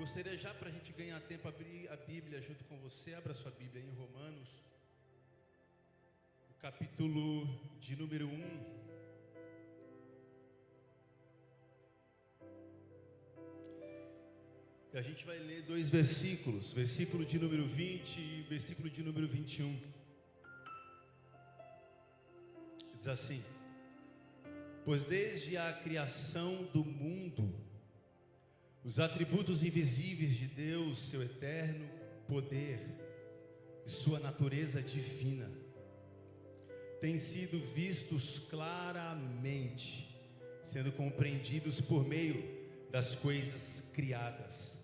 Gostaria já, para a gente ganhar tempo, abrir a Bíblia junto com você. Abra sua Bíblia em Romanos, o capítulo de número 1. E a gente vai ler dois versículos, versículo de número 20 e versículo de número 21. Diz assim: pois desde a criação do mundo, os atributos invisíveis de Deus, seu eterno poder e sua natureza divina, têm sido vistos claramente, sendo compreendidos por meio das coisas criadas,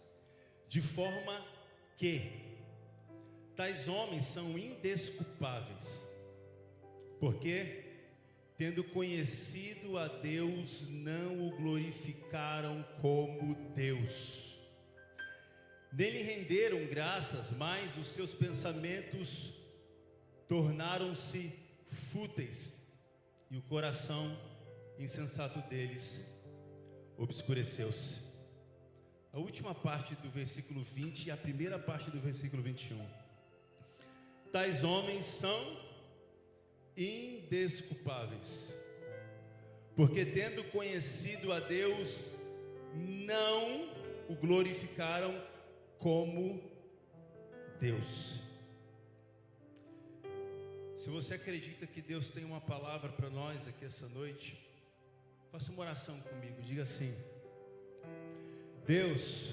de forma que tais homens são indesculpáveis, porque, tendo conhecido a Deus, não o glorificaram como Deus, nem lhe renderam graças, mas os seus pensamentos tornaram-se fúteis, e o coração insensato deles obscureceu-se. A última parte do versículo 20 e a primeira parte do versículo 21. Tais homens são indesculpáveis, porque tendo conhecido a Deus, não o glorificaram como Deus. Se você acredita que Deus tem uma palavra para nós aqui essa noite, faça uma oração comigo. Diga assim: Deus,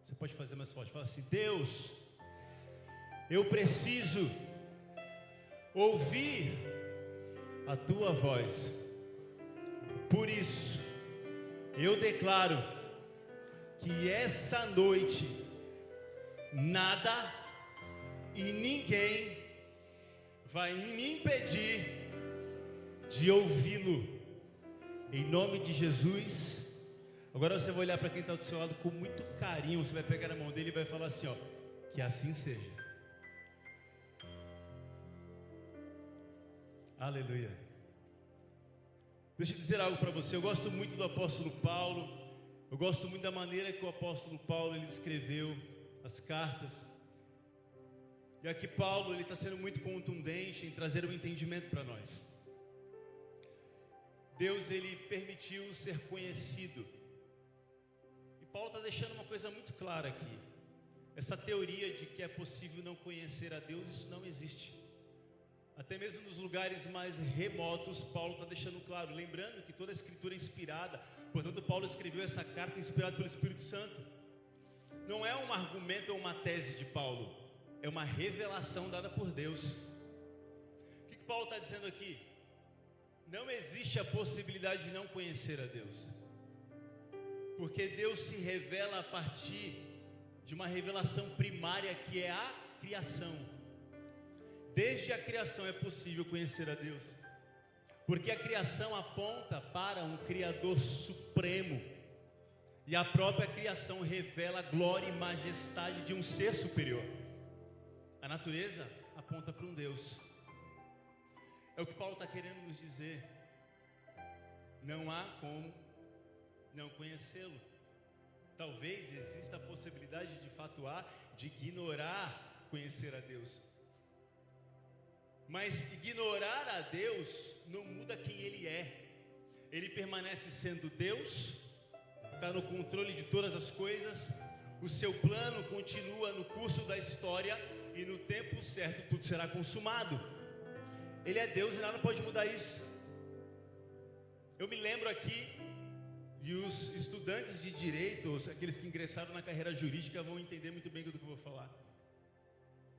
você pode fazer mais forte, fala assim: Deus, eu preciso ouvir a tua voz. Por isso eu declaro que essa noite nada e ninguém vai me impedir de ouvi-lo, em nome de Jesus. Agora você vai olhar para quem está do seu lado com muito carinho, você vai pegar na mão dele e vai falar assim, ó: que assim seja. Aleluia. Deixa eu dizer algo para você. Eu gosto muito do apóstolo Paulo. Eu gosto muito da maneira que o apóstolo Paulo ele escreveu as cartas. E aqui Paulo ele está sendo muito contundente em trazer um entendimento para nós. Deus ele permitiu ser conhecido. E Paulo está deixando uma coisa muito clara aqui. Essa teoria de que é possível não conhecer a Deus, isso não existe. Até mesmo nos lugares mais remotos, Paulo está deixando claro, lembrando que toda a escritura é inspirada, portanto Paulo escreveu essa carta inspirada pelo Espírito Santo. Não é um argumento ou uma tese de Paulo, é uma revelação dada por Deus. O que Paulo está dizendo aqui? Não existe a possibilidade de não conhecer a Deus, porque Deus se revela a partir de uma revelação primária que é a criação. Desde a criação é possível conhecer a Deus, porque a criação aponta para um Criador supremo, e a própria criação revela a glória e majestade de um ser superior. A natureza aponta para um Deus. É o que Paulo está querendo nos dizer. Não há como não conhecê-lo. Talvez exista a possibilidade, de fato há, de ignorar conhecer a Deus. Mas ignorar a Deus não muda quem Ele é. Ele permanece sendo Deus, está no controle de todas as coisas. O seu plano continua no curso da história, e no tempo certo tudo será consumado. Ele é Deus e nada pode mudar isso. Eu me lembro aqui, e os estudantes de direito, aqueles que ingressaram na carreira jurídica, vão entender muito bem do que eu vou falar.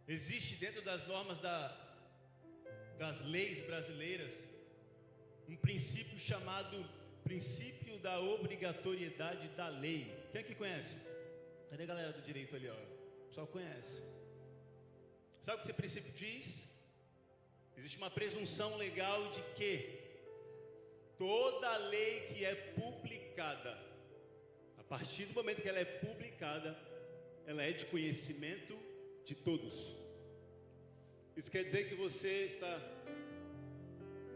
Existe dentro das normas das leis brasileiras um princípio chamado princípio da obrigatoriedade da lei. Quem aqui conhece? Cadê a galera do direito ali, ó? O pessoal conhece. Sabe o que esse princípio diz? Existe uma presunção legal de que toda lei que é publicada, a partir do momento que ela é publicada, ela é de conhecimento de todos. Isso quer dizer que você está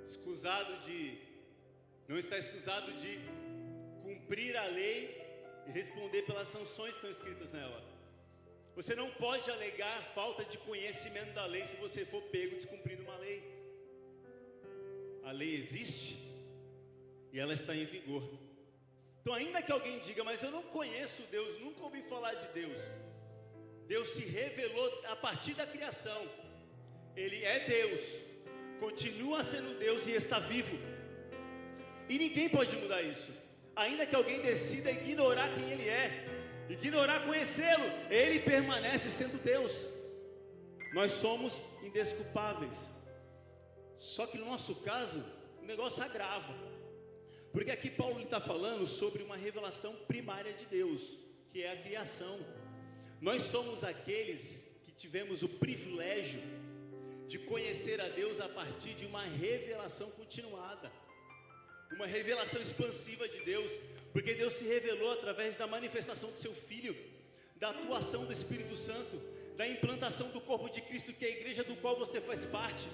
escusado de, não está escusado de cumprir a lei e responder pelas sanções que estão escritas nela. Você não pode alegar falta de conhecimento da lei se você for pego descumprindo uma lei. A lei existe e ela está em vigor. Então, ainda que alguém diga, mas eu não conheço Deus, nunca ouvi falar de Deus. Deus se revelou a partir da criação. Ele é Deus, continua sendo Deus e está vivo. E ninguém pode mudar isso. Ainda que alguém decida ignorar quem Ele é, ignorar conhecê-lo, Ele permanece sendo Deus. Nós somos indesculpáveis. Só que no nosso caso, o negócio agrava. Porque aqui Paulo está falando sobre uma revelação primária de Deus, que é a criação. Nós somos aqueles que tivemos o privilégio de conhecer a Deus a partir de uma revelação continuada, uma revelação expansiva de Deus, porque Deus se revelou através da manifestação do seu Filho, da atuação do Espírito Santo, da implantação do corpo de Cristo, que é a igreja do qual você faz parte.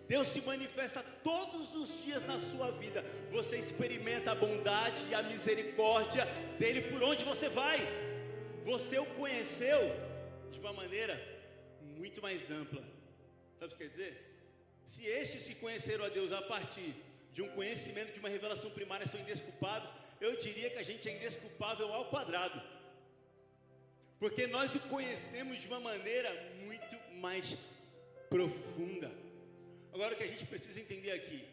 Deus se manifesta todos os dias na sua vida. Você experimenta a bondade e a misericórdia dele por onde você vai. Você o conheceu de uma maneira muito mais ampla. Sabe o que quer dizer? Se estes se conheceram a Deus a partir de um conhecimento, de uma revelação primária, são indesculpáveis, eu diria que a gente é indesculpável ao quadrado, porque nós o conhecemos de uma maneira muito mais profunda. Agora, o que a gente precisa entender aqui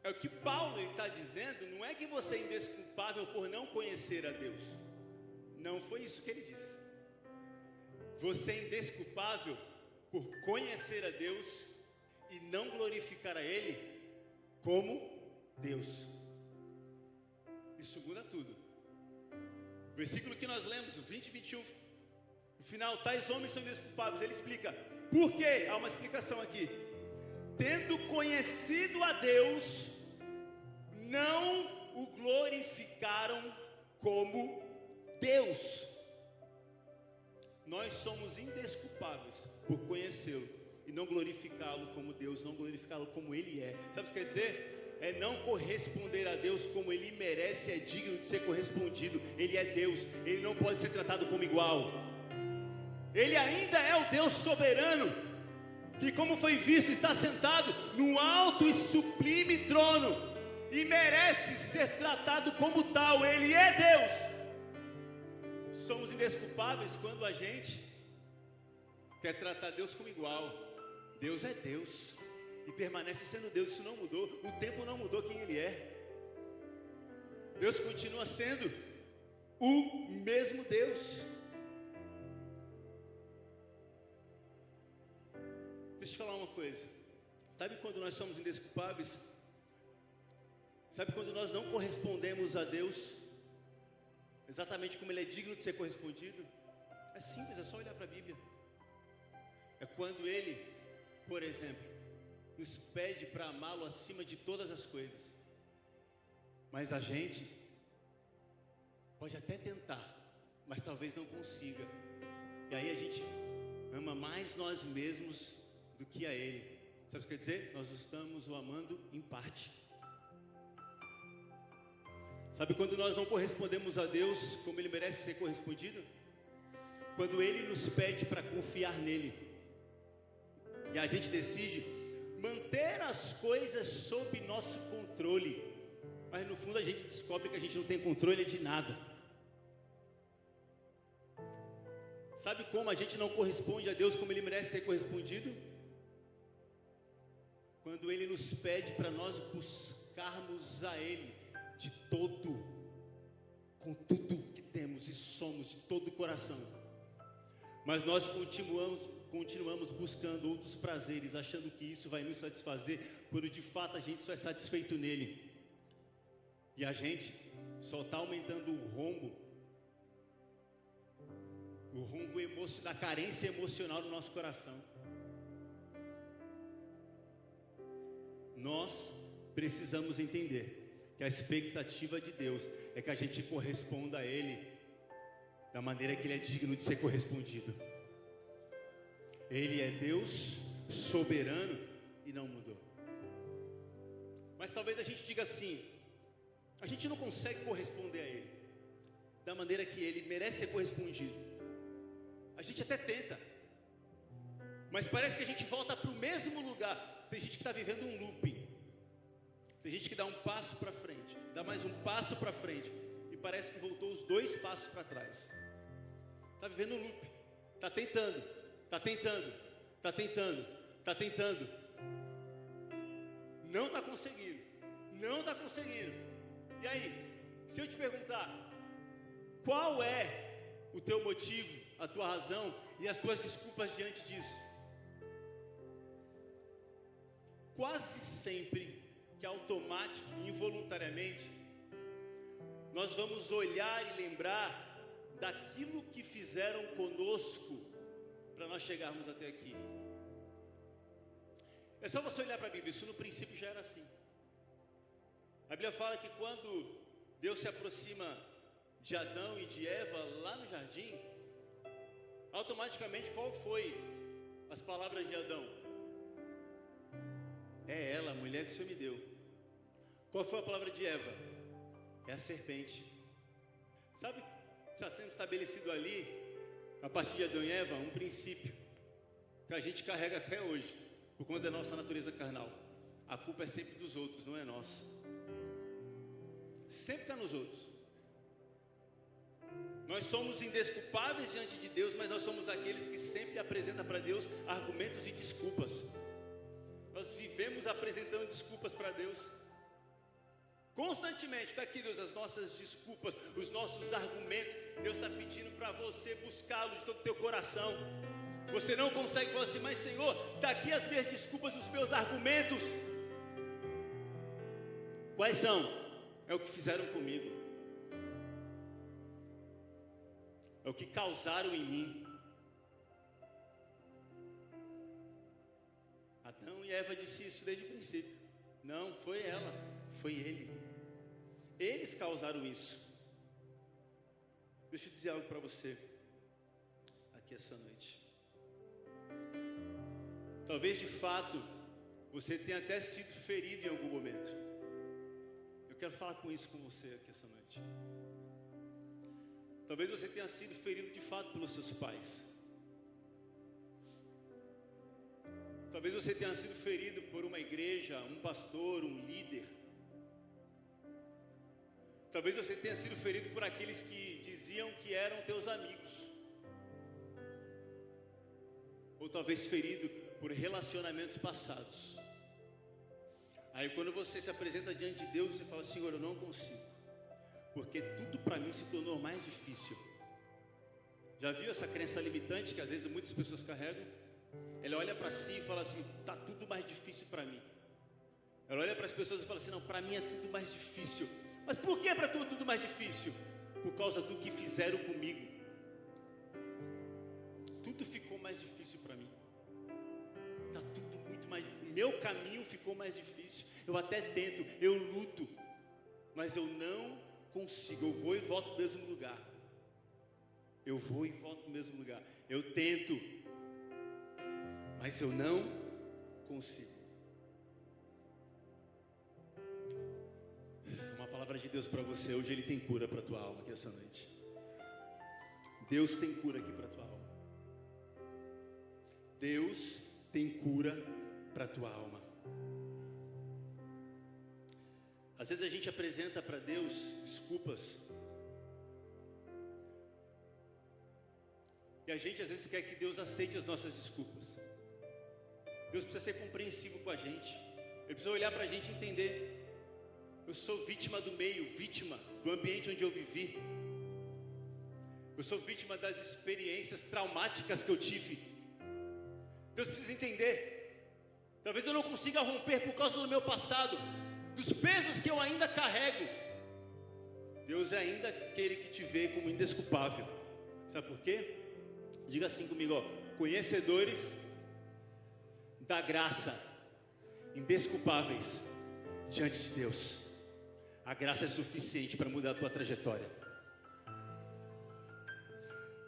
é o que Paulo está dizendo. Não é que você é indesculpável por não conhecer a Deus. Não foi isso que ele disse. Você é indesculpável por conhecer a Deus e não glorificar a Ele como Deus. Isso muda tudo. O versículo que nós lemos, o 20 e 21, no final, tais homens são indesculpáveis. Ele explica por quê. Há uma explicação aqui. Tendo conhecido a Deus, não o glorificaram como Deus. Nós somos indesculpáveis por conhecê-lo e não glorificá-lo como Deus, não glorificá-lo como Ele é. Sabe o que quer dizer? É não corresponder a Deus como Ele merece, é digno de ser correspondido. Ele é Deus, Ele não pode ser tratado como igual. Ele ainda é o Deus soberano, que, como foi visto, está sentado no alto e sublime trono e merece ser tratado como tal. Ele é Deus. Somos indesculpáveis quando a gente quer tratar Deus como igual. Deus é Deus e permanece sendo Deus. Isso não mudou, o tempo não mudou quem Ele é. Deus continua sendo o mesmo Deus. Deixa eu te falar uma coisa. Sabe quando nós somos indesculpáveis? Sabe quando nós não correspondemos a Deus exatamente como Ele é digno de ser correspondido? É simples, é só olhar para a Bíblia. É quando Ele, por exemplo, nos pede para amá-lo acima de todas as coisas, mas a gente pode até tentar, mas talvez não consiga. E aí a gente ama mais nós mesmos do que a Ele. Sabe o que quer dizer? Nós estamos o amando em parte. Sabe quando nós não correspondemos a Deus como Ele merece ser correspondido? Quando Ele nos pede para confiar nele e a gente decide manter as coisas sob nosso controle, mas no fundo a gente descobre que a gente não tem controle de nada. Sabe como a gente não corresponde a Deus como Ele merece ser correspondido? Quando Ele nos pede para nós buscarmos a Ele de todo, com tudo que temos e somos, de todo o coração, mas nós continuamos buscando outros prazeres, achando que isso vai nos satisfazer, quando de fato a gente só é satisfeito nele, e a gente só está aumentando o rombo da carência emocional do nosso coração. Nós precisamos entender que a expectativa de Deus é que a gente corresponda a Ele da maneira que Ele é digno de ser correspondido. Ele é Deus soberano e não mudou. Mas talvez a gente diga assim: a gente não consegue corresponder a Ele da maneira que ele merece ser correspondido. A gente até tenta, mas parece que a gente volta para o mesmo lugar. Tem gente que está vivendo um looping. Tem gente que dá um passo para frente, dá mais um passo para frente, e parece que voltou os 2 passos para trás. Está vivendo um loop. Está tentando, está tentando, está tentando, está tentando. Não está conseguindo, não está conseguindo. E aí, se eu te perguntar, qual é o teu motivo, a tua razão e as tuas desculpas diante disso? Quase sempre, que automático, involuntariamente, nós vamos olhar e lembrar daquilo que fizeram conosco para nós chegarmos até aqui. É só você olhar para a Bíblia, isso no princípio já era assim. A Bíblia fala que quando Deus se aproxima de Adão e de Eva lá no jardim, automaticamente qual foi as palavras de Adão? É ela, a mulher que o Senhor me deu. Qual foi a palavra de Eva? É a serpente. Sabe, nós temos estabelecido ali, a partir de Adão e Eva, um princípio que a gente carrega até hoje, por conta da nossa natureza carnal. A culpa é sempre dos outros, não é nossa. Sempre está nos outros. Nós somos indesculpáveis diante de Deus, mas nós somos aqueles que sempre apresentam para Deus argumentos e desculpas. Nós vivemos apresentando desculpas para Deus constantemente. Está aqui, Deus, as nossas desculpas, os nossos argumentos. Deus está pedindo para você buscá-lo de todo o teu coração. Você não consegue falar assim, mas Senhor, está aqui as minhas desculpas, os meus argumentos. Quais são? É o que fizeram comigo, é o que causaram em mim. Adão e Eva disse isso desde o princípio. Não, foi ela, foi ele. Eles causaram isso. Deixa eu dizer algo para você aqui essa noite. Talvez de fato você tenha até sido ferido em algum momento. Eu quero falar com isso com você aqui essa noite. Talvez você tenha sido ferido de fato pelos seus pais. Talvez você tenha sido ferido por uma igreja, um pastor, um líder. Talvez você tenha sido ferido por aqueles que diziam que eram teus amigos. Ou talvez ferido por relacionamentos passados. Aí quando você se apresenta diante de Deus, você fala, Senhor, eu não consigo, porque tudo para mim se tornou mais difícil. Já viu essa crença limitante que às vezes muitas pessoas carregam? Ela olha para si e fala assim, está tudo mais difícil para mim. Ela olha para as pessoas e fala assim, não, para mim é tudo mais difícil. Mas por que para tu tudo mais difícil? Por causa do que fizeram comigo. Tudo ficou mais difícil para mim. Está tudo muito mais, o meu caminho ficou mais difícil. Eu até tento, eu luto, mas eu não consigo. Eu vou e volto no mesmo lugar. Eu vou e volto no mesmo lugar. Eu tento, mas eu não consigo. Uma palavra de Deus para você. Hoje Ele tem cura para a tua alma aqui essa noite. Deus tem cura aqui para a tua alma. Deus tem cura para a tua alma. Às vezes a gente apresenta para Deus desculpas. E a gente às vezes quer que Deus aceite as nossas desculpas. Deus precisa ser compreensivo com a gente. Ele precisa olhar para a gente e entender. Eu sou vítima do meio, vítima do ambiente onde eu vivi. Eu sou vítima das experiências traumáticas que eu tive. Deus precisa entender. Talvez eu não consiga romper por causa do meu passado, dos pesos que eu ainda carrego. Deus é ainda aquele que te vê como indesculpável. Sabe por quê? Diga assim comigo, ó, conhecedores da graça, indesculpáveis diante de Deus. A graça é suficiente para mudar a tua trajetória.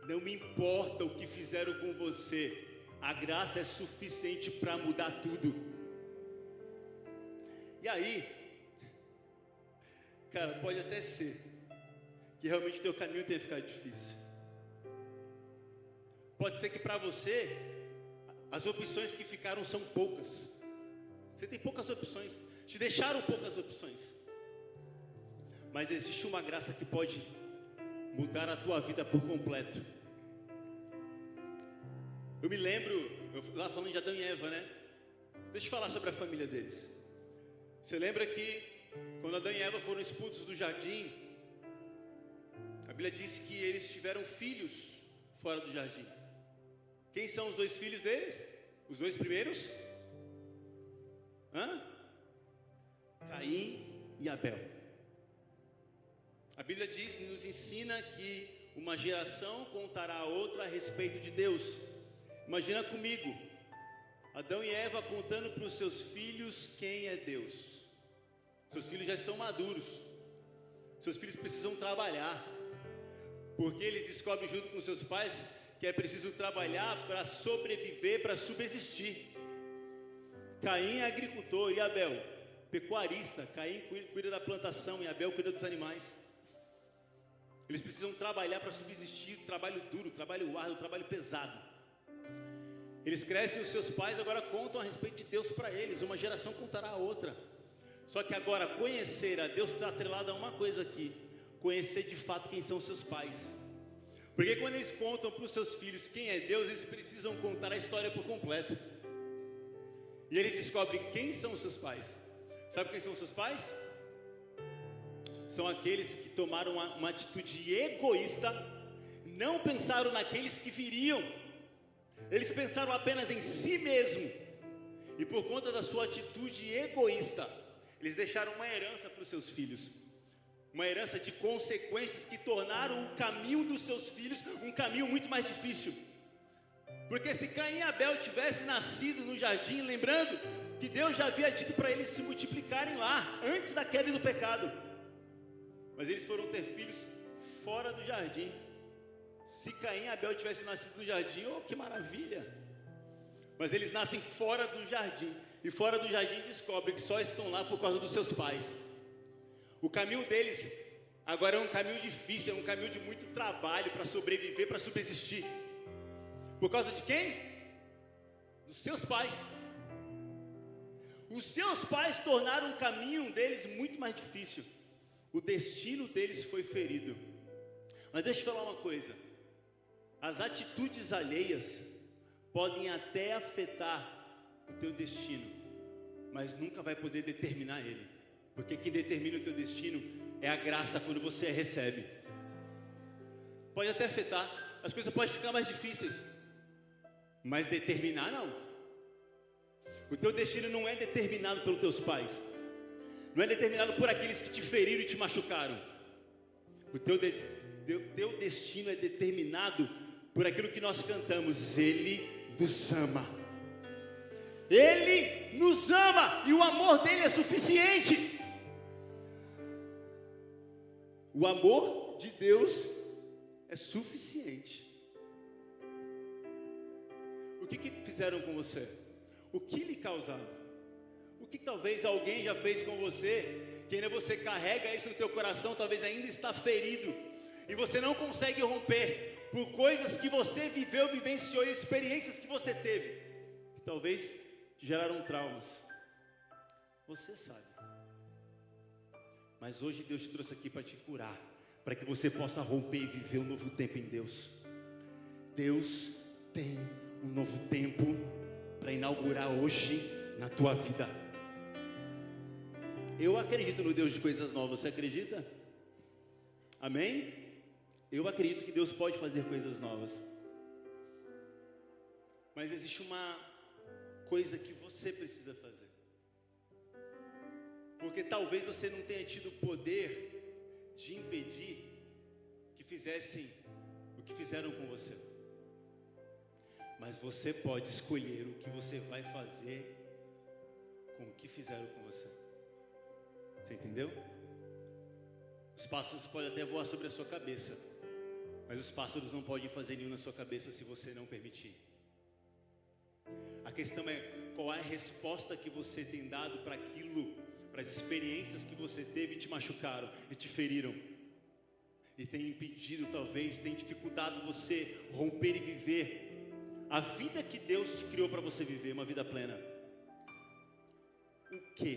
Não me importa o que fizeram com você, a graça é suficiente para mudar tudo. E aí, cara, pode até ser que realmente o teu caminho tenha ficado difícil. Pode ser que para você, as opções que ficaram são poucas. Você tem poucas opções, te deixaram poucas opções. Mas existe uma graça que pode mudar a tua vida por completo. Eu me lembro, lá falando de Adão e Eva, né? Deixa eu falar sobre a família deles. Você lembra que quando Adão e Eva foram expulsos do jardim, a Bíblia diz que eles tiveram filhos fora do jardim. Quem são os dois filhos deles? Os dois primeiros? Caim e Abel. A Bíblia diz, nos ensina que uma geração contará a outra a respeito de Deus. Imagina comigo, Adão e Eva contando para os seus filhos quem é Deus. Seus filhos já estão maduros, seus filhos precisam trabalhar, porque eles descobrem junto com seus pais que é preciso trabalhar para sobreviver, para subsistir. Caim é agricultor e Abel, pecuarista. Caim cuida da plantação e Abel cuida dos animais. Eles precisam trabalhar para subsistir, trabalho duro, trabalho árduo, trabalho pesado. Eles crescem, os seus pais agora contam a respeito de Deus para eles, uma geração contará a outra. Só que agora conhecer a Deus está atrelado a uma coisa aqui: conhecer de fato quem são os seus pais. Porque quando eles contam para os seus filhos quem é Deus, eles precisam contar a história por completo. E eles descobrem quem são os seus pais. Sabe quem são os seus pais? São aqueles que tomaram uma atitude egoísta, não pensaram naqueles que viriam. Eles pensaram apenas em si mesmo. E por conta da sua atitude egoísta, eles deixaram uma herança para os seus filhos. Uma herança de consequências que tornaram o caminho dos seus filhos um caminho muito mais difícil. Porque se Caim e Abel tivessem nascido no jardim, lembrando que Deus já havia dito para eles se multiplicarem lá, antes da queda e do pecado. Mas eles foram ter filhos fora do jardim. Se Caim e Abel tivessem nascido no jardim, oh, que maravilha! Mas eles nascem fora do jardim. E fora do jardim descobrem que só estão lá por causa dos seus pais. O caminho deles agora é um caminho difícil, é um caminho de muito trabalho para sobreviver, para subsistir. Por causa de quem? Dos seus pais. Os seus pais tornaram o caminho deles muito mais difícil. O destino deles foi ferido. Mas deixa eu falar uma coisa: as atitudes alheias podem até afetar o teu destino, mas nunca vai poder determinar ele. Porque quem determina o teu destino é a graça quando você a recebe. Pode até afetar, as coisas podem ficar mais difíceis, mas determinar não. O teu destino não é determinado pelos teus pais, não é determinado por aqueles que te feriram e te machucaram. O teu destino é determinado por aquilo que nós cantamos: Ele nos ama. Ele nos ama e o amor dele é suficiente. O amor de Deus é suficiente. O que fizeram com você? O que lhe causaram? O que talvez alguém já fez com você, que ainda você carrega isso no teu coração, talvez ainda está ferido, e você não consegue romper, por coisas que você viveu, vivenciou, e experiências que você teve, que talvez te geraram traumas. Você sabe. Mas hoje Deus te trouxe aqui para te curar, para que você possa romper e viver um novo tempo em Deus. Deus tem um novo tempo para inaugurar hoje na tua vida. Eu acredito no Deus de coisas novas, você acredita? Amém? Eu acredito que Deus pode fazer coisas novas. Mas existe uma coisa que você precisa fazer. Porque talvez você não tenha tido o poder de impedir que fizessem o que fizeram com você. Mas você pode escolher o que você vai fazer com o que fizeram com você. Você entendeu? Os pássaros podem até voar sobre a sua cabeça, mas os pássaros não podem fazer nenhum na sua cabeça se você não permitir. A questão é qual é a resposta que você tem dado para aquilo, para as experiências que você teve e te machucaram e te feriram. e tem impedido, talvez, tem dificultado você romper e viver a vida que Deus te criou para você viver, uma vida plena? O que?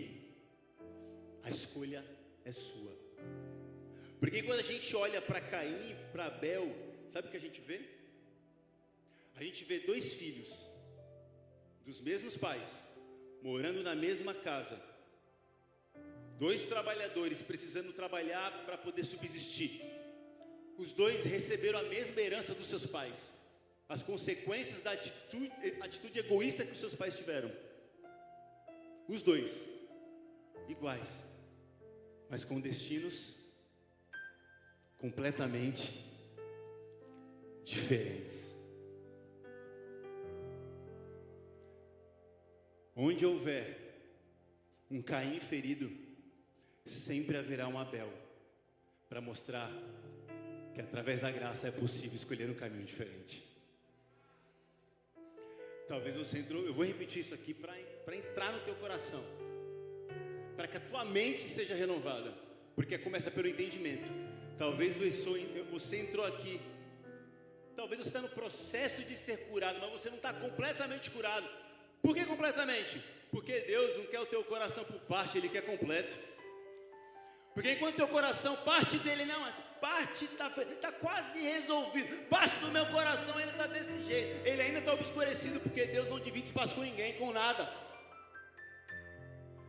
A escolha é sua. Porque quando a gente olha para Caim e para Abel, sabe o que a gente vê? A gente vê dois filhos dos mesmos pais, morando na mesma casa, dois trabalhadores precisando trabalhar para poder subsistir. Os dois receberam a mesma herança dos seus pais, as consequências da atitude egoísta que os seus pais tiveram. Os dois iguais, mas com destinos completamente diferentes. Onde houver um Caim ferido, sempre haverá um Abel, para mostrar que através da graça é possível escolher um caminho diferente. Talvez você entrou, eu vou repetir isso aqui para entrar no teu coração, para que a tua mente seja renovada, porque começa pelo entendimento. Talvez você entrou aqui, talvez você está no processo de ser curado, mas você não está completamente curado. Por que completamente? Porque Deus não quer o teu coração por parte, Ele quer completo. Porque enquanto teu coração, parte dele não, mas parte está quase resolvido. Parte do meu coração ainda está desse jeito, ele ainda está obscurecido, porque Deus não divide espaço com ninguém, com nada.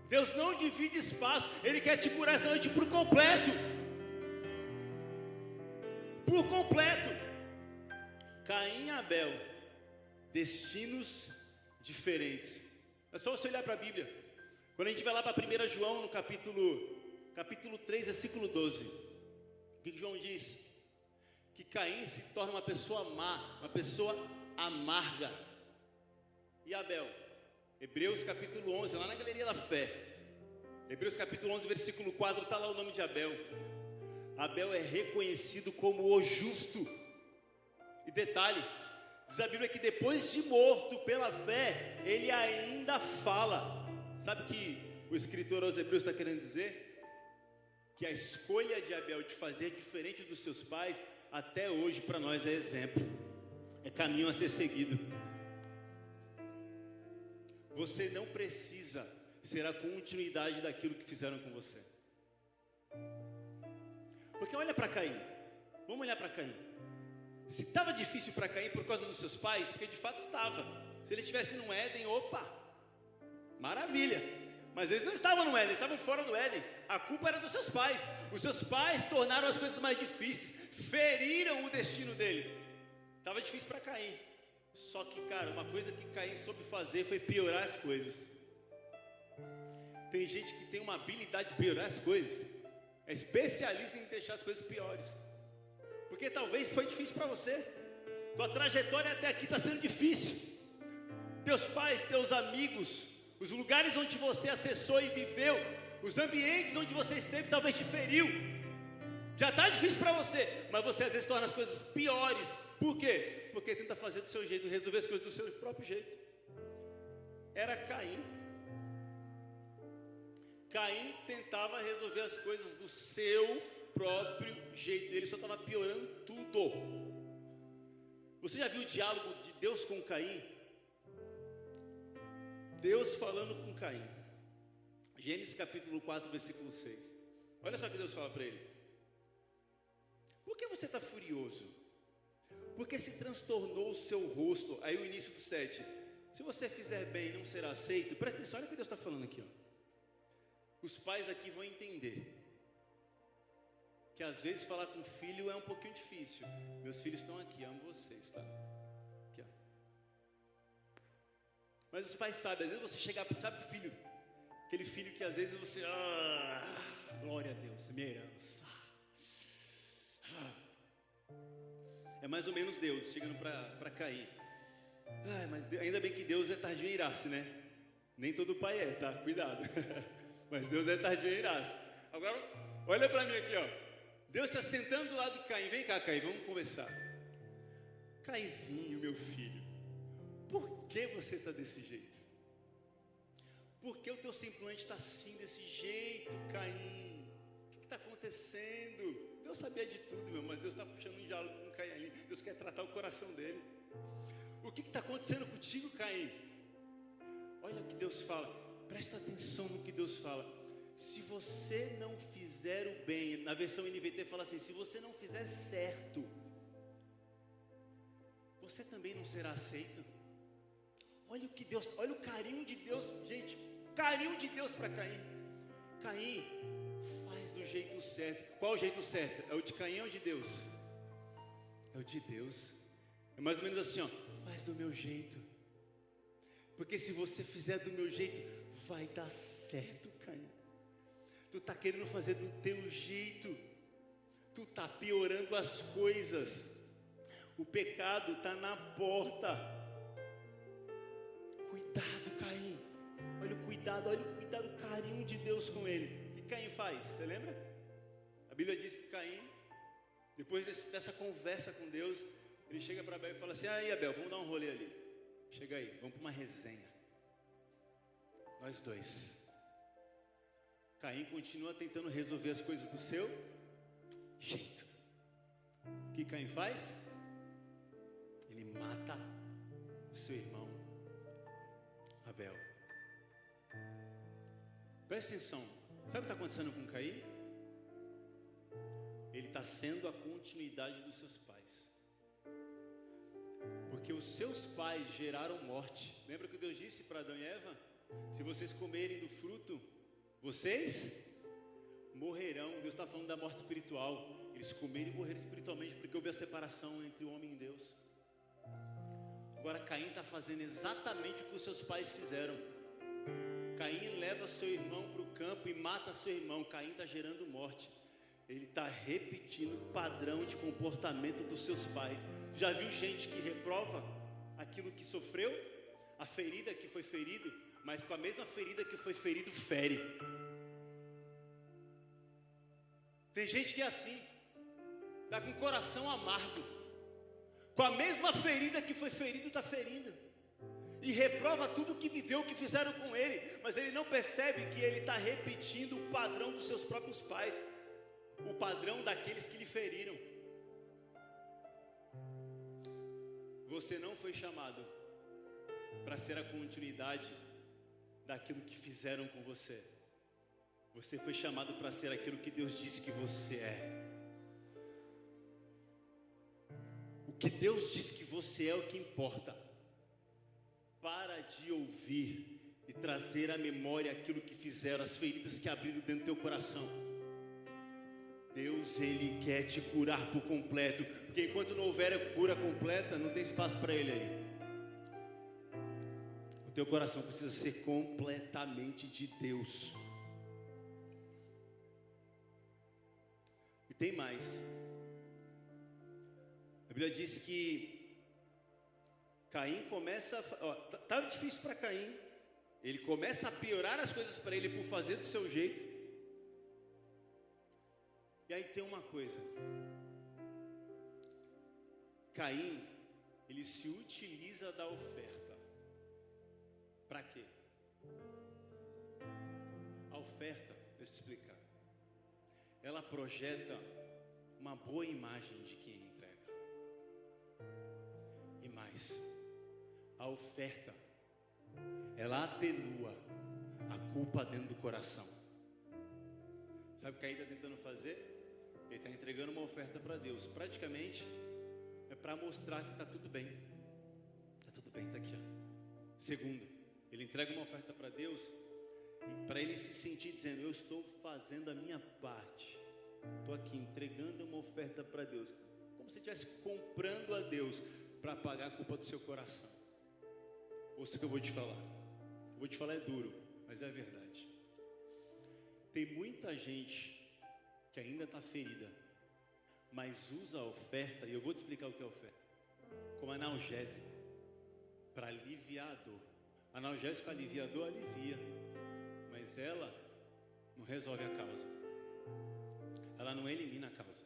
Deus não divide espaço, Ele quer te curar essa noite por completo. Por completo. Caim e Abel, destinos diferentes. É só você olhar para a Bíblia. Quando a gente vai lá para 1 João, no capítulo 3, versículo 12, o que João diz? Que Caim se torna uma pessoa má, uma pessoa amarga. E Abel? Hebreus capítulo 11, lá na Galeria da Fé. Hebreus capítulo 11, versículo 4, está lá o nome de Abel. Abel é reconhecido como o justo. E detalhe, diz a Bíblia que depois de morto pela fé, ele ainda fala. Sabe o que o escritor aos Hebreus está querendo dizer? Que a escolha de Abel de fazer diferente dos seus pais, até hoje para nós é exemplo, é caminho a ser seguido. Você não precisa ser a continuidade daquilo que fizeram com você. Porque olha para Caim, vamos olhar para Caim. Se estava difícil para Caim por causa dos seus pais, porque de fato estava. Se ele estivesse no Éden, opa, maravilha. Mas eles não estavam no Éden, eles estavam fora do Éden. A culpa era dos seus pais. Os seus pais tornaram as coisas mais difíceis, feriram o destino deles. Estava difícil para Caim. Só que, cara, uma coisa que Caim soube fazer foi piorar as coisas. Tem gente que tem uma habilidade de piorar as coisas. É especialista em deixar as coisas piores. Porque talvez foi difícil para você. Tua trajetória até aqui está sendo difícil. Teus pais, teus amigos, os lugares onde você acessou e viveu, os ambientes onde você esteve, talvez te feriu. Já está difícil para você, mas você às vezes torna as coisas piores. Por quê? Porque tenta fazer do seu jeito, resolver as coisas do seu próprio jeito. Era Caim. Caim tentava resolver as coisas do seu próprio jeito, e ele só estava piorando tudo. Você já viu o diálogo de Deus com Caim? Deus falando com Caim. Gênesis capítulo 4, versículo 6. Olha só o que Deus fala para ele. Por que você está furioso? Por que se transtornou o seu rosto? Aí o início do 7. Se você fizer bem, não será aceito. Presta atenção, olha o que Deus está falando aqui, ó. Os pais aqui vão entender que às vezes falar com o filho é um pouquinho difícil. Meus filhos estão aqui, amo vocês, tá? Aqui, ó. Mas os pais sabem, às vezes você chegar, sabe, filho, aquele filho que às vezes você, glória a Deus, é minha herança. É mais ou menos Deus chegando para Caim. Mas ainda bem que Deus é tardio em irar-se, né? Nem todo pai é, tá? Cuidado. Mas Deus é tardio em irar-se. Agora, olha para mim aqui, ó. Deus está sentando do lado de Caim. Vem cá, Caim, vamos conversar. Cainzinho, meu filho, por que você está desse jeito? Por que o teu semblante está assim, desse jeito, Caim? O que está acontecendo? Deus sabia de tudo, meu, mas Deus está puxando um diálogo com Caim ali. Deus quer tratar o coração dele. O que está acontecendo contigo, Caim? Olha o que Deus fala. Presta atenção no que Deus fala. Se você não fizer o bem, na versão NVT fala assim: se você não fizer certo, você também não será aceito. Olha o que Deus, olha o carinho de Deus, gente, carinho de Deus para Caim. Caim, faz do jeito certo. Qual o jeito certo? É o de Caim ou de Deus? É o de Deus. É mais ou menos assim, ó, faz do meu jeito. Porque se você fizer do meu jeito, vai dar certo, Caim. Tu está querendo fazer do teu jeito, tu está piorando as coisas. O pecado está na porta. Cuidado, Caim. Olha o cuidado, o carinho de Deus com ele. O que Caim faz? Você lembra? A Bíblia diz que Caim, depois dessa conversa com Deus, ele chega para Abel e fala assim: aí Abel, vamos dar um rolê ali. Chega aí, vamos para uma resenha. Nós dois. Caim continua tentando resolver as coisas do seu jeito. O que Caim faz? Ele mata o seu irmão Abel. Presta atenção. Sabe o que está acontecendo com Caim? Ele está sendo a continuidade dos seus pais. Porque os seus pais geraram morte. Lembra que Deus disse para Adão e Eva? Se vocês comerem do fruto, vocês morrerão. Deus está falando da morte espiritual. Eles comeram e morreram espiritualmente, porque houve a separação entre o homem e Deus. Agora Caim está fazendo exatamente o que os seus pais fizeram. Caim leva seu irmão para o campo e mata seu irmão. Caim está gerando morte. Ele está repetindo o padrão de comportamento dos seus pais. Já viu gente que reprova aquilo que sofreu? A ferida que foi ferido, mas com a mesma ferida que foi ferido, fere. Tem gente que é assim, está com o coração amargo, com a mesma ferida que foi ferido, está ferindo, e reprova tudo que viveu, o que fizeram com ele, mas ele não percebe que ele está repetindo o padrão dos seus próprios pais, o padrão daqueles que lhe feriram. Você não foi chamado para ser a continuidade daquilo que fizeram com você. Você foi chamado para ser aquilo que Deus disse que você é. O que Deus diz que você é o que importa. Para de ouvir e trazer à memória aquilo que fizeram, as feridas que abriram dentro do teu coração. Deus, Ele quer te curar por completo, porque enquanto não houver a cura completa, não tem espaço para Ele aí. O teu coração precisa ser completamente de Deus. E tem mais. A Bíblia diz que Caim começa, estava difícil para Caim, ele começa a piorar as coisas para ele por fazer do seu jeito. E aí tem uma coisa, Caim, ele se utiliza da oferta. Para quê? A oferta, deixa eu explicar, ela projeta uma boa imagem de quem entrega. E mais, a oferta, ela atenua a culpa dentro do coração. Sabe o que Caim está tentando fazer? Ele está entregando uma oferta para Deus. Praticamente é para mostrar que está tudo bem. Está tudo bem, está aqui, ó. Segundo, ele entrega uma oferta para Deus, para ele se sentir dizendo: eu estou fazendo a minha parte. Estou aqui entregando uma oferta para Deus. Como se estivesse comprando a Deus para pagar a culpa do seu coração. Ouça o que eu vou te falar. Eu vou te falar, é duro, mas é verdade. Tem muita gente que ainda está ferida, mas usa a oferta, e eu vou te explicar o que é oferta, como analgésico, para aliviar a dor. Analgésico alivia a dor, alivia, mas ela não resolve a causa, ela não elimina a causa,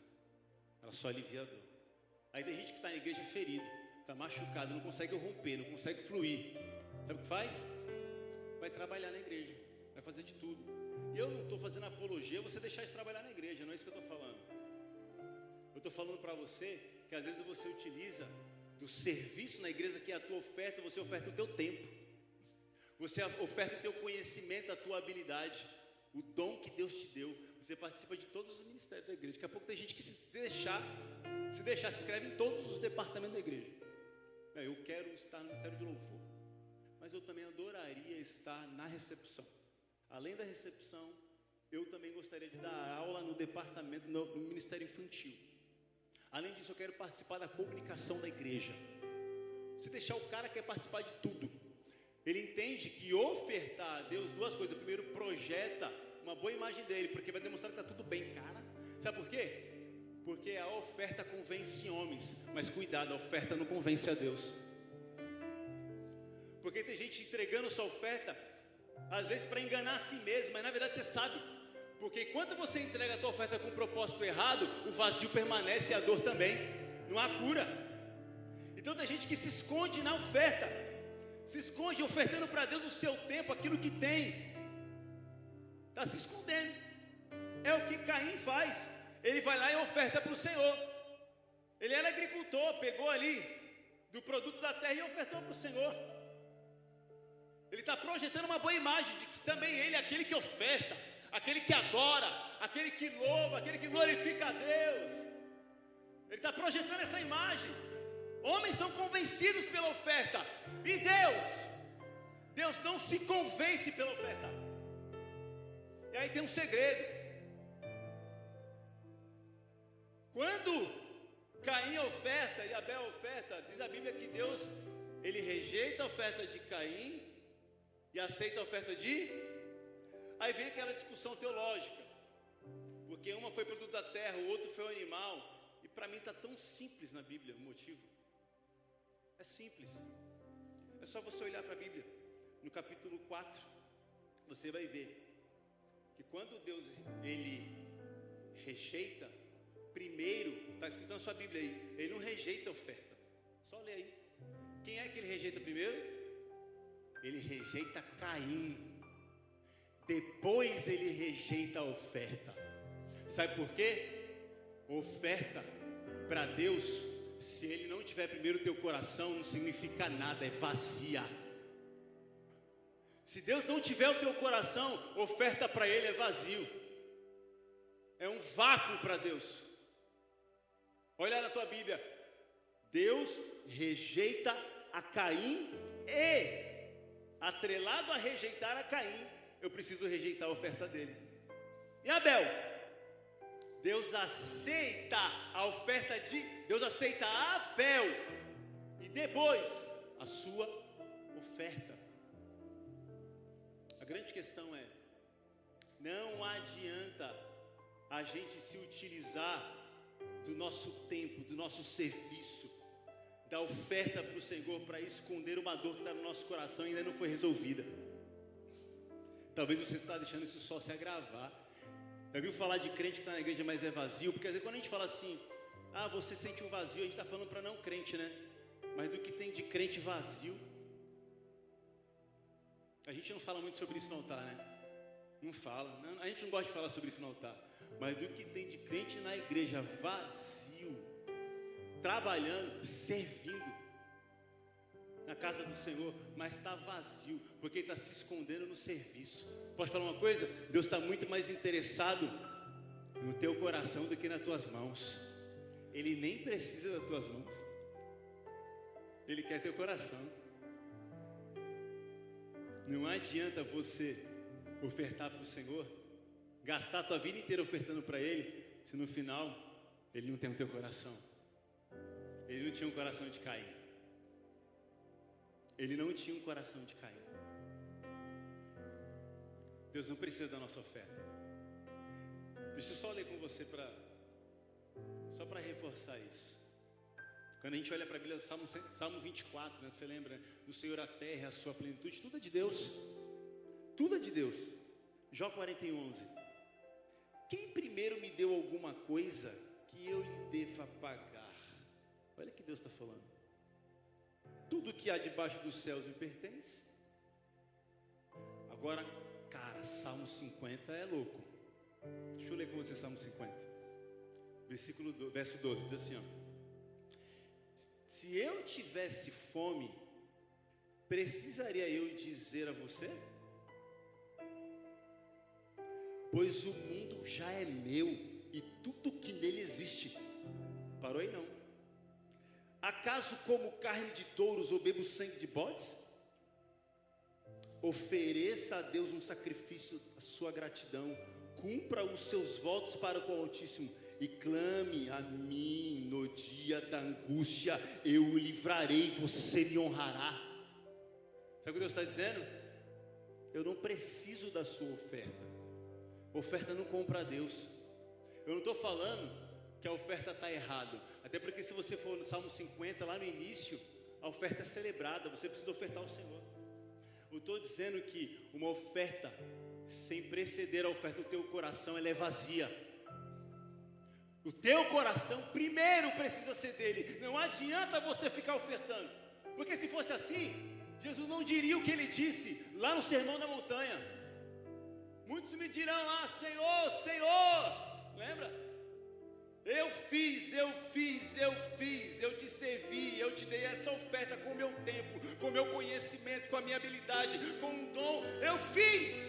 ela só alivia a dor. Aí tem gente que está na igreja ferido, está machucado, não consegue romper, não consegue fluir. Sabe o que faz? Vai trabalhar na igreja, vai fazer de tudo. E eu não estou fazendo apologia você deixar de trabalhar na igreja, não é isso que eu estou falando. Eu estou falando para você que às vezes você utiliza do serviço na igreja, que é a tua oferta, você oferta o teu tempo, você oferta o teu conhecimento, a tua habilidade, o dom que Deus te deu. Você participa de todos os ministérios da igreja. Daqui a pouco tem gente que se deixar, se inscreve em todos os departamentos da igreja. Eu quero estar no ministério de louvor, mas eu também adoraria estar na recepção. Além da recepção, eu também gostaria de dar aula no departamento, no ministério infantil. Além disso, eu quero participar da comunicação da igreja. Se deixar, o cara quer participar de tudo. Ele entende que ofertar a Deus duas coisas. Primeiro, projeta uma boa imagem dele, porque vai demonstrar que está tudo bem, cara. Sabe por quê? Porque a oferta convence homens, mas cuidado, a oferta não convence a Deus. Porque tem gente entregando sua oferta, às vezes para enganar a si mesmo, mas na verdade você sabe. Porque quando você entrega a tua oferta com um propósito errado, o vazio permanece e a dor também. Não há cura. Então tem gente que se esconde na oferta, se esconde ofertando para Deus o seu tempo, aquilo que tem. Está se escondendo. É o que Caim faz. Ele vai lá e oferta para o Senhor. Ele era agricultor, pegou ali do produto da terra e ofertou para o Senhor. Ele está projetando uma boa imagem de que também ele é aquele que oferta, aquele que adora, aquele que louva, aquele que glorifica a Deus. Ele está projetando essa imagem. Homens são convencidos pela oferta. E Deus não se convence pela oferta. E aí tem um segredo. Quando Caim oferta e Abel oferta, diz a Bíblia que Deus, ele rejeita a oferta de Caim e aceita a oferta de... Aí vem aquela discussão teológica, porque uma foi produto da terra, o outro foi o animal. E para mim está tão simples na Bíblia o motivo. É simples. É só você olhar para a Bíblia. No capítulo 4, você vai ver que quando Deus, ele rejeita, primeiro, está escrito na sua Bíblia aí, ele não rejeita a oferta. Só lê aí. Quem é que ele rejeita primeiro? Ele rejeita Caim. Depois ele rejeita a oferta. Sabe por quê? Oferta para Deus, se ele não tiver primeiro o teu coração, não significa nada, é vazia. Se Deus não tiver o teu coração, oferta para ele é vazio. É um vácuo para Deus. Olha na tua Bíblia. Deus rejeita a Caim e, atrelado a rejeitar a Caim, eu preciso rejeitar a oferta dele. E Abel? Deus aceita a oferta de... Deus aceita Abel e depois a sua oferta. A grande questão é, não adianta a gente se utilizar do nosso tempo, do nosso serviço, da oferta para o Senhor, para esconder uma dor que está no nosso coração e ainda não foi resolvida. Talvez você está deixando isso só se agravar. Já viu falar de crente que está na igreja, mas é vazio? Porque às vezes quando a gente fala assim, você sente um vazio, a gente está falando para não crente, né? Mas do que tem de crente vazio, a gente não fala muito sobre isso no altar, né? Não fala, a gente não gosta de falar sobre isso no altar. Mas do que tem de crente na igreja vazio, trabalhando, servindo na casa do Senhor, mas está vazio, porque está se escondendo no serviço. Pode falar uma coisa? Deus está muito mais interessado no teu coração do que nas tuas mãos. Ele nem precisa das tuas mãos, Ele quer teu coração. Não adianta você ofertar para o Senhor, gastar a tua vida inteira ofertando para Ele, se no final Ele não tem o teu coração. Ele não tinha um coração de Caim. Ele não tinha um coração de Caim. Deus não precisa da nossa oferta. Deixa eu só ler com você só para reforçar isso. Quando a gente olha para a Bíblia, Salmo 24, né, você lembra, né? Do Senhor a terra, a sua plenitude, tudo é de Deus. Tudo é de Deus. Jó 41:11. Quem primeiro me deu alguma coisa que eu lhe deva pagar? Olha o que Deus está falando. Tudo que há debaixo dos céus me pertence. Agora, cara, Cara, Salmo 50 é louco. Deixa eu ler com você Salmo 50. Verso 12, diz assim, ó. Se eu tivesse fome, precisaria eu dizer a você? Pois o mundo já é meu e tudo que nele existe. Parou aí não. Acaso como carne de touros ou bebo sangue de bodes? Ofereça a Deus um sacrifício, a sua gratidão. Cumpra os seus votos para com o Altíssimo e clame a mim no dia da angústia. Eu o livrarei, você me honrará. Sabe o que Deus está dizendo? Eu não preciso da sua oferta. Oferta não compra a Deus. Eu não estou falando que a oferta está errada. Até porque se você for no Salmo 50, lá no início, a oferta é celebrada. Você precisa ofertar ao Senhor. Eu estou dizendo que uma oferta sem preceder a oferta do teu coração, ela é vazia. O teu coração primeiro precisa ser dele. Não adianta você ficar ofertando, porque se fosse assim, Jesus não diria o que ele disse lá no Sermão da Montanha. Muitos me dirão lá, Senhor, Senhor, lembra? Eu fiz, eu te servi, eu te dei essa oferta com o meu tempo, com o meu conhecimento, com a minha habilidade, com um dom, eu fiz.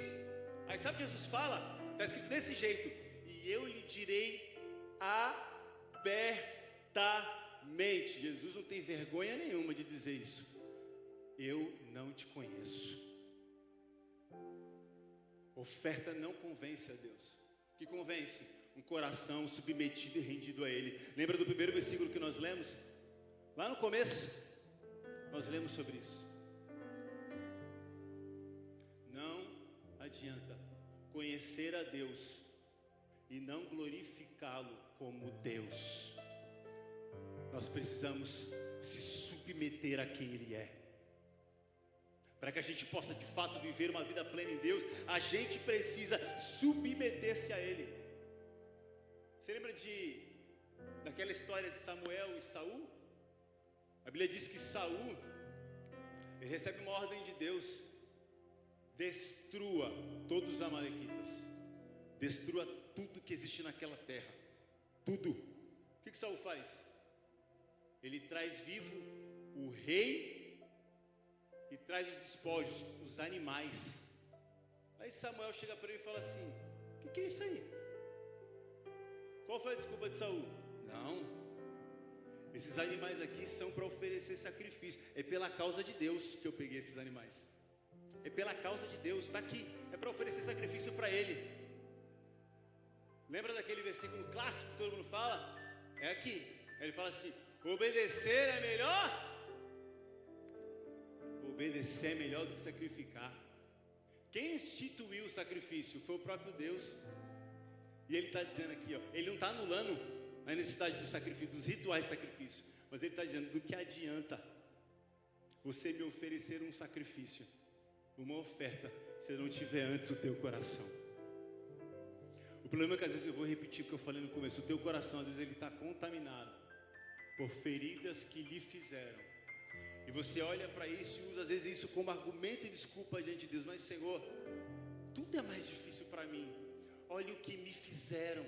Aí sabe o que Jesus fala? Está escrito desse jeito: e eu lhe direi abertamente. Jesus não tem vergonha nenhuma de dizer isso. Eu não te conheço. Oferta não convence a Deus. O que convence? Um coração submetido e rendido a Ele. Lembra do primeiro versículo que nós lemos? Lá no começo, nós lemos sobre isso. Não adianta conhecer a Deus e não glorificá-lo como Deus. Nós precisamos se submeter a quem Ele é. Para que a gente possa de fato viver uma vida plena em Deus, a gente precisa submeter-se a Ele. Você lembra daquela história de Samuel e Saul? A Bíblia diz que Saul, ele recebe uma ordem de Deus: destrua todos os amalequitas, destrua tudo que existe naquela terra, tudo. O que Saul faz? Ele traz vivo o rei e traz os despojos, os animais. Aí Samuel chega para ele e fala assim: o que é isso aí? Qual foi a desculpa de Saul? Não, esses animais aqui são para oferecer sacrifício. É pela causa de Deus que eu peguei esses animais. É pela causa de Deus, está aqui. É para oferecer sacrifício para Ele. Lembra daquele versículo clássico que todo mundo fala? É aqui. Ele fala assim: obedecer é melhor. Obedecer é melhor do que sacrificar. Quem instituiu o sacrifício foi o próprio Deus. E Ele está dizendo aqui, ó, Ele não está anulando a necessidade do sacrifício, dos rituais de sacrifício, mas Ele está dizendo: do que adianta você me oferecer um sacrifício, uma oferta, se eu não tiver antes o teu coração? O problema é que às vezes eu vou repetir o que eu falei no começo: o teu coração às vezes ele está contaminado por feridas que lhe fizeram. E você olha para isso e usa às vezes isso como argumento e desculpa diante de Deus. Mas Senhor, tudo é mais difícil para mim. Olha o que me fizeram.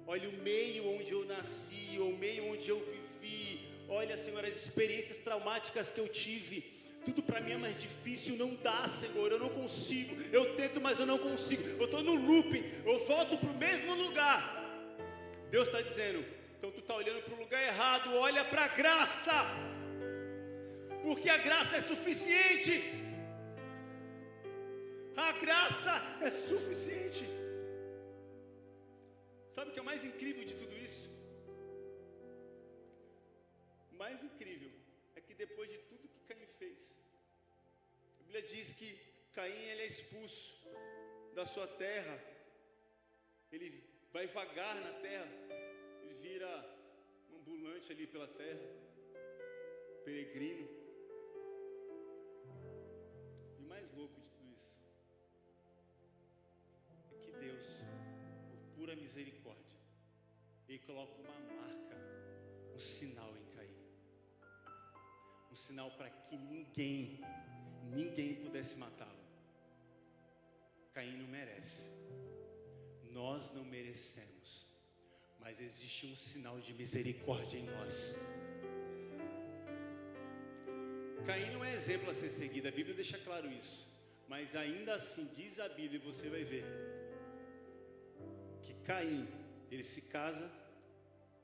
Olha o meio onde eu nasci, o meio onde eu vivi. Olha, Senhor, as experiências traumáticas que eu tive. Tudo para mim é mais difícil, não dá, Senhor, eu não consigo. Eu tento, mas eu não consigo. Eu estou no looping, eu volto para o mesmo lugar. Deus está dizendo: então tu está olhando para o lugar errado, olha para a graça. Porque a graça é suficiente. A graça é suficiente. Sabe o que é o mais incrível de tudo isso? O mais incrível é que depois de tudo que Caim fez, a Bíblia diz que Caim ele é expulso da sua terra. Ele vai vagar na terra. Ele vira um ambulante ali pela terra, peregrino. E o mais louco de tudo isso é que Deus, por pura misericórdia, Ele coloca uma marca, um sinal em Caim. Um sinal para que ninguém pudesse matá-lo. Caim não merece. Nós não merecemos. Mas existe um sinal de misericórdia em nós. Caim não é exemplo a ser seguido, a Bíblia deixa claro isso. Mas ainda assim, diz a Bíblia, e você vai ver, que Caim, ele se casa,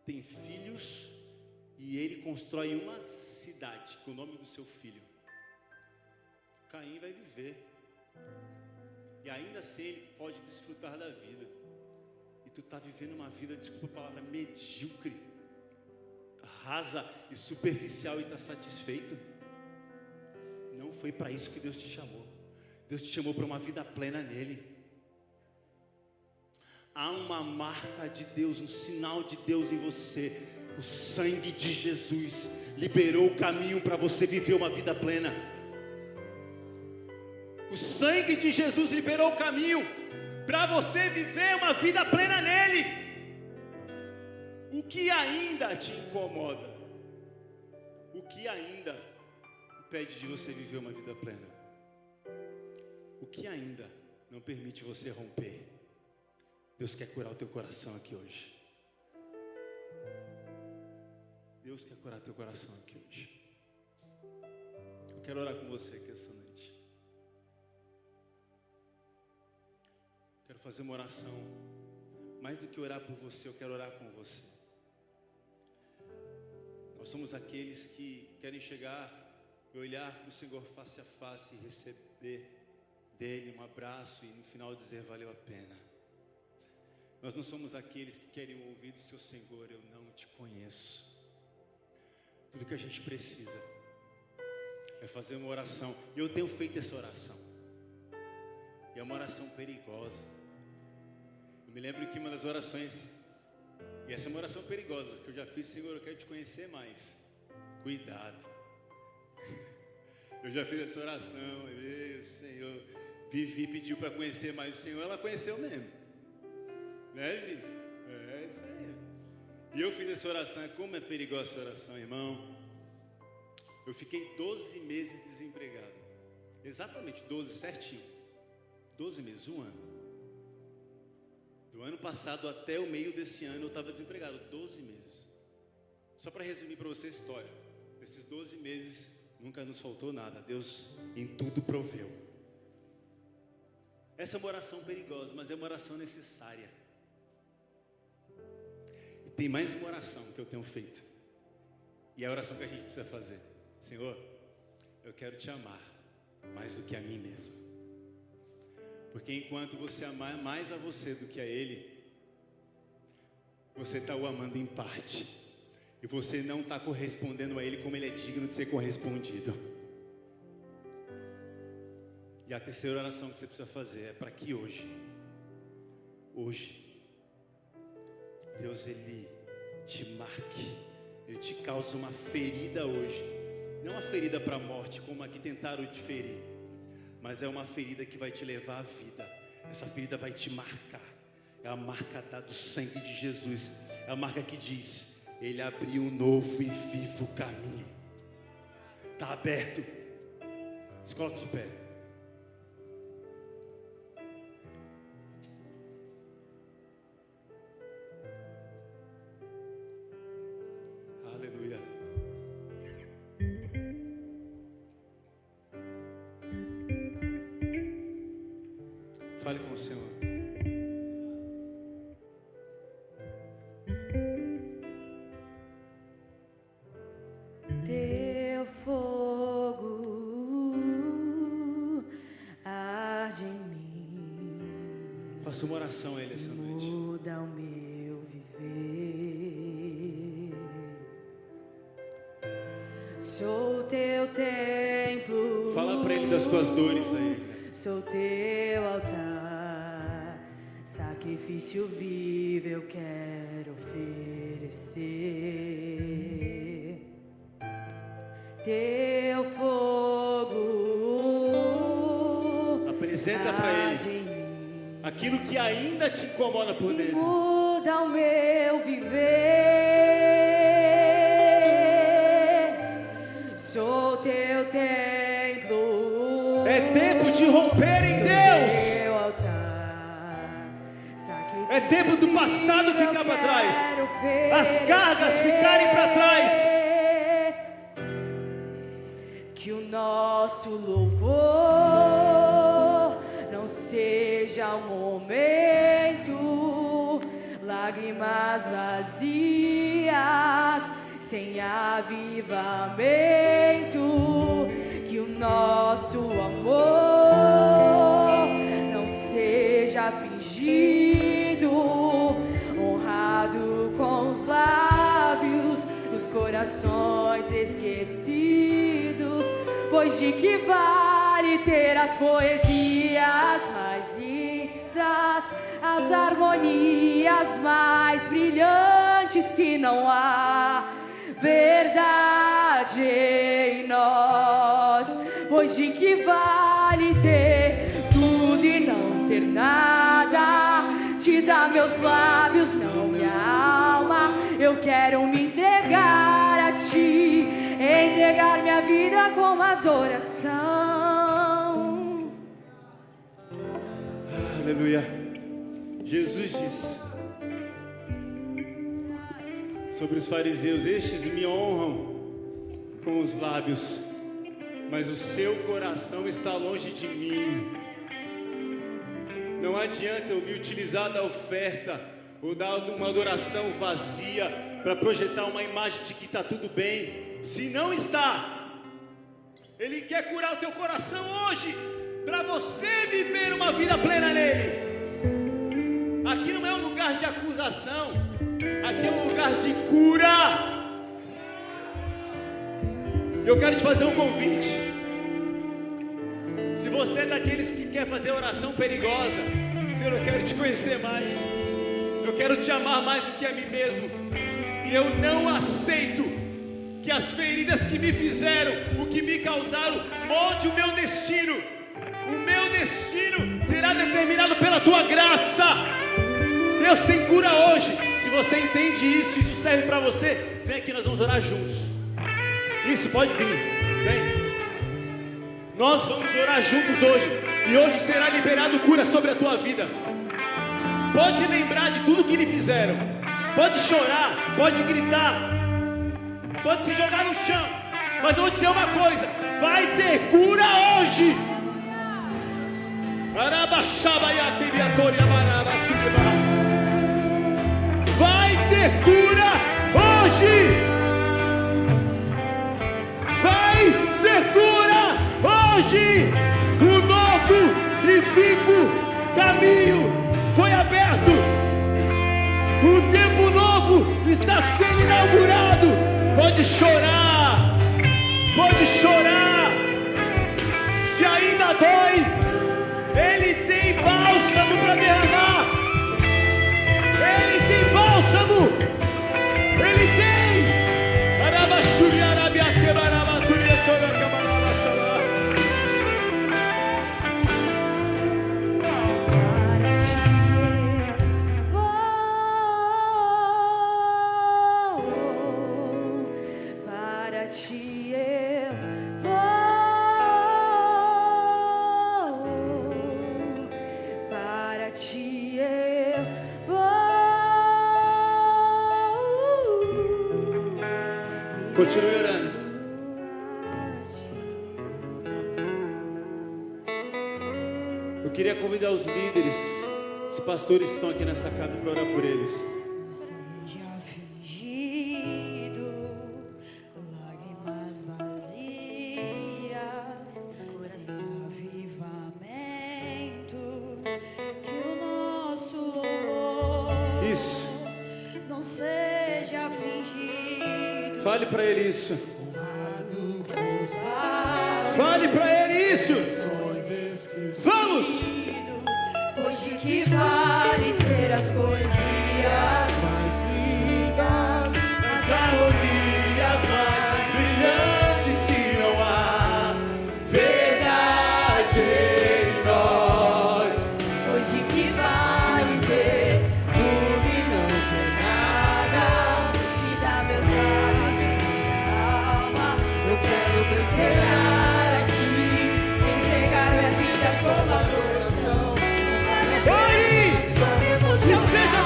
tem filhos, e ele constrói uma cidade com o nome do seu filho. Caim vai viver, e ainda assim ele pode desfrutar da vida. E tu está vivendo uma vida, desculpa a palavra, medíocre, rasa e superficial, e está satisfeito. Não foi para isso que Deus te chamou. Deus te chamou para uma vida plena nele. Há uma marca de Deus, um sinal de Deus em você. O sangue de Jesus liberou o caminho para você viver uma vida plena. O sangue de Jesus liberou o caminho para você viver uma vida plena nele. O que ainda te incomoda? O que ainda impede de você viver uma vida plena? O que ainda não permite você romper? Deus quer curar o teu coração aqui hoje. Deus quer curar teu coração aqui hoje. Eu quero orar com você aqui essa noite. Quero fazer uma oração. Mais do que orar por você, eu quero orar com você. Nós somos aqueles que querem chegar e olhar para o Senhor face a face e receber dele um abraço e no final dizer valeu a pena. Nós não somos aqueles que querem ouvir do seu Senhor, eu não te conheço. Tudo que a gente precisa é fazer uma oração. E eu tenho feito essa oração. E é uma oração perigosa. Eu me lembro que uma das orações, e essa é uma oração perigosa, que eu já fiz: Senhor, eu quero te conhecer mais. Cuidado. Eu já fiz essa oração, o Senhor, Vivi pediu para conhecer mais o Senhor, ela conheceu mesmo. Né, Vivi? É isso aí. E eu fiz essa oração. Como é perigosa essa oração, irmão. Eu fiquei 12 meses desempregado. Exatamente, 12, certinho. 12 meses, um ano. Do ano passado até o meio desse ano eu estava desempregado, 12 meses. Só para resumir para você a história. Nesses 12 meses nunca nos faltou nada. Deus em tudo proveu. Essa é uma oração perigosa, mas é uma oração necessária. E tem mais uma oração que eu tenho feito. E é a oração que a gente precisa fazer. Senhor, eu quero te amar mais do que a mim mesmo. Porque enquanto você amar mais a você do que a Ele, você está o amando em parte. E você não está correspondendo a Ele como Ele é digno de ser correspondido. E a terceira oração que você precisa fazer é para que hoje, Deus Ele te marque, Ele te cause uma ferida hoje. Não uma ferida para a morte, como a que tentaram te ferir, mas é uma ferida que vai te levar à vida. Essa ferida vai te marcar. É a marca do sangue de Jesus. É a marca que diz: Ele abriu um novo e vivo caminho. Está aberto. Se coloque de pé. Aleluia. Fale com o Senhor. Teu fogo arde em mim. Faça uma oração a Ele essa noite. Muda o meu viver. Sou teu templo. Fala para Ele das tuas dores aí. Sou teu altar, sacrifício vivo eu quero oferecer. Teu fogo apresenta para Ele aquilo que ainda te incomoda por dentro. Muda o meu viver. Sou teu templo. É tempo de romper em Deus. Teu altar, É tempo do passado ficar para trás, as cargas oferecer. ficarem para trás. Que o nosso louvor não seja um momento, lágrimas vazias, sem avivamento. Que o nosso amor não seja fingido, honrado com os lábios, nos corações esquecidos. Pois de que vale ter as poesias mais lindas, as harmonias mais brilhantes, se não há verdade em nós? Pois de que vale ter tudo e não ter nada? Te dá meus lábios, não minha alma. Eu quero me entregar a ti, entregar minha vida como adoração. Aleluia. Jesus disse sobre os fariseus: estes me honram com os lábios, mas o seu coração está longe de mim. Não adianta eu me utilizar da oferta ou dar uma adoração vazia para projetar uma imagem de que está tudo bem, se não está. Ele quer curar o teu coração hoje, para você viver uma vida plena nele. Aqui não é um lugar de acusação, aqui é um lugar de cura. Eu quero te fazer um convite. Se você é daqueles que quer fazer oração perigosa, Senhor, eu quero te conhecer mais, eu quero te amar mais do que a mim mesmo, e eu não aceito que as feridas que me fizeram, o que me causaram, molde o meu destino. O meu destino será determinado pela tua graça. Deus tem cura hoje. Se você entende isso, isso serve para você, vem aqui, nós vamos orar juntos. Isso, pode vir, vem. Nós vamos orar juntos hoje, e hoje será liberado cura sobre a tua vida. Pode lembrar de tudo que lhe fizeram, pode chorar, pode gritar, pode se jogar no chão, mas eu vou dizer uma coisa: vai ter cura hoje. Vai ter cura hoje. Vai ter cura hoje. O novo e vivo caminho foi aberto. O tempo novo está sendo inaugurado. Pode chorar, pode chorar. Se ainda dói, Ele tem bálsamo para derramar. Ele tem bálsamo. Ele tem. Para ti eu vou. Para ti eu vou. Continue orando. Eu queria convidar os líderes, os pastores que estão aqui nessa casa, para orar por eles. Seja fingido, lágrimas vazias, sem avivamento, que o nosso louvor Isso. não seja fingido. Fale para ele isso. Honrado com os lábios Fale para ele isso. esquecidos. Vamos. Pois de que vale ter as poesias mais lindas, As harmonias mais brilhantes, se não há verdade em nós. pois de que vale ter tudo e não ter nada? Te dá meus lábios, minha alma. Eu quero me entregar a ti, entregar minha vida como adoração. Ore! Só me Que seja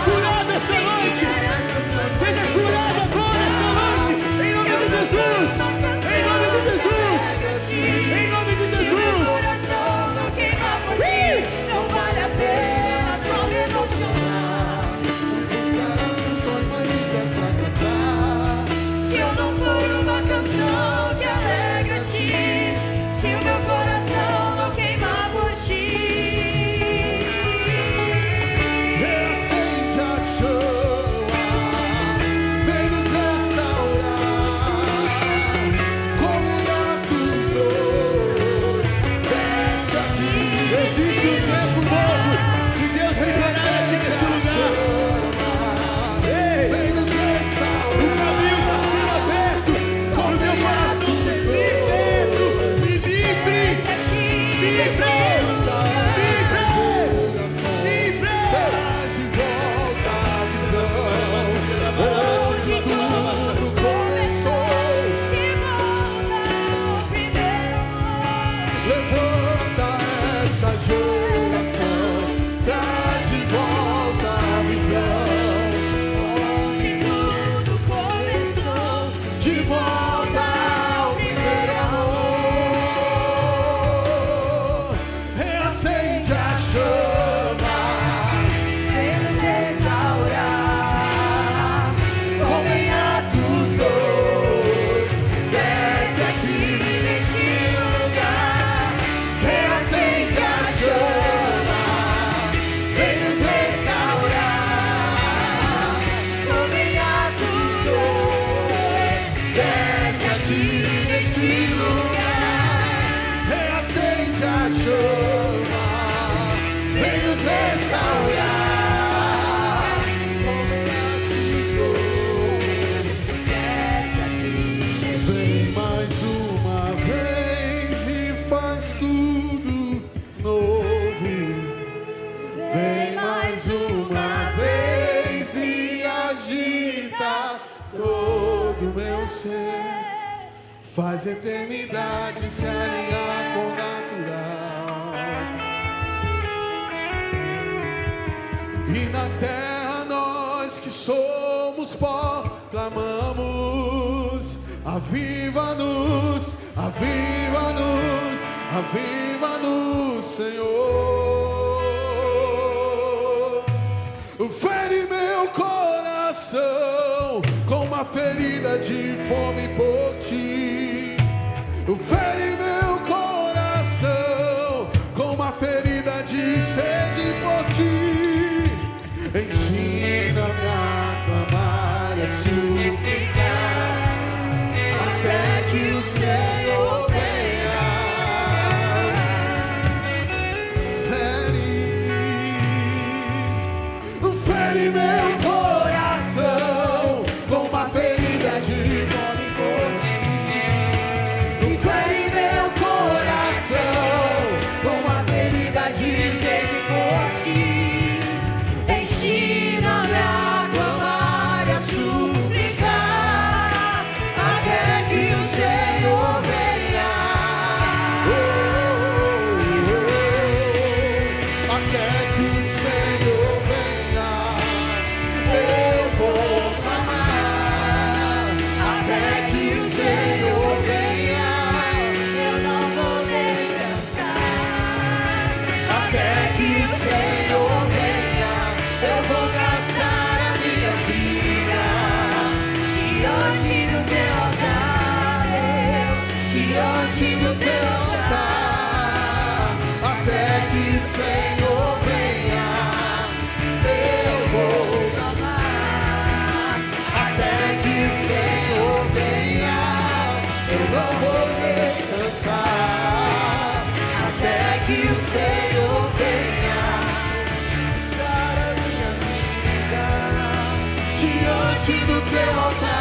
neste lugar. Reacende a chama, vem nos restaurar. Como antes dois, desce aqui neste Vem mais uma vez e faz tudo novo. Vem mais uma vez e agita todo o meu ser. Faz a eternidade se alinhar com o natural. E na terra nós que somos pó, clamamos: aviva-nos, aviva-nos, aviva-nos, Senhor. Fere meu coração com uma ferida de fome por ti. Fere meu coração com uma ferida de sede por ti. Ensina-me a clamar e a suplicar até que o Senhor venha. Fere meu coração com uma ferida de fome por ti. fere meu coração com uma ferida de Sede por ti. ensina-me a clamar e a suplicar até que o Senhor venha. Até que o Senhor venha, eu vou clamar. Até que o Senhor venha, Eu não vou descansar. até que o Senhor venha, eu vou gastar a minha vida Diante do teu altar, Deus. diante do teu altar. Até que o Senhor venha, eu vou Clamar. até que o Senhor venha, eu não vou descansar. Até que o Senhor venha, gastar a minha vida diante do teu altar.